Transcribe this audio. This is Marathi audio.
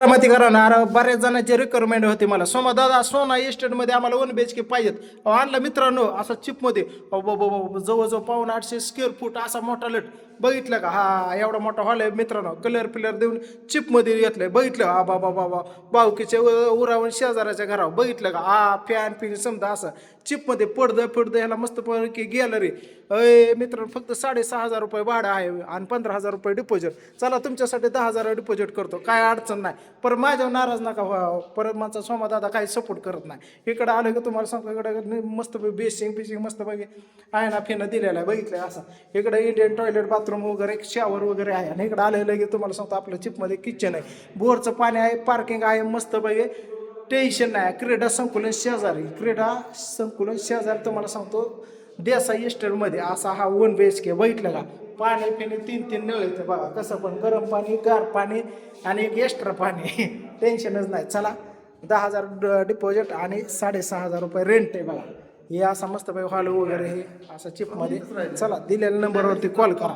माहिती करा ना, अरे बऱ्याच जणांची रिक्वायरमेंट होती मला. सोमा दादा सोना इस्टेटमध्ये आम्हाला 1 BHK पाहिजेत. अहो आणला मित्रांनो असा चिपमध्ये. जवळजवळ पाऊण 800 स्क्वेअर फूट असा मोठा लट. बघितलं का? हा एवढा मोठा हॉल आहे मित्रांनो. कलर पिलर देऊन चिपमध्ये घेतलंय. बघितलं हा बाबा बाबा बावकीच्या उरावून शेजाराच्या घरावर बघितलं का? हा फॅन पिन समजा असं चिपमध्ये पडदं फिडदं ह्याला मस्त पैकी गेलं रे. अय मित्रांनो फक्त 6,500 रुपये भाडं आहे आणि 15,000 रुपये डिपॉझिट. चला तुमच्यासाठी 10,000 डिपॉझिट करतो, काय अडचण नाही. परत माझ्यावर नाराज नका व्हावं. परत माझा सोमा दादा काही सपोर्ट करत नाही. इकडं आलं की तुम्हाला सांगतो इकडं मस्त बेसिंग बिसिंग मस्त पैकी आहे ना फिनं दिलेलं आहे. बघितलं असं इकडं इंडियन टॉयलेट बाथरूम वगैरे शॉवर वगैरे आहे. आणि इकडं आलेलं की तुम्हाला सांगतो आपलं चिपमध्ये किचन आहे, बोरचं पाणी आहे, पार्किंग आहे मस्त पैकी. टेन्शन नाही. क्रीडा संकुलन शेजारी, क्रीडा संकुलन शेजारी तुम्हाला सांगतो देसाई इस्टेटमध्ये असा हा 1 BHK. बघितलं का? पाणी पिणे 3 नळ येतं बघा कसं पण, गरम पाणी गार पाणी आणि एक एक्स्ट्रा पाणी. टेन्शनच नाही. चला 10,000 डिपॉझिट आणि 6,500 रुपये रेंट आहे बघा. हे असा मस्त हॉल वगैरे हे असं चिपमध्ये. चला दिलेल्या नंबरवरती कॉल करा.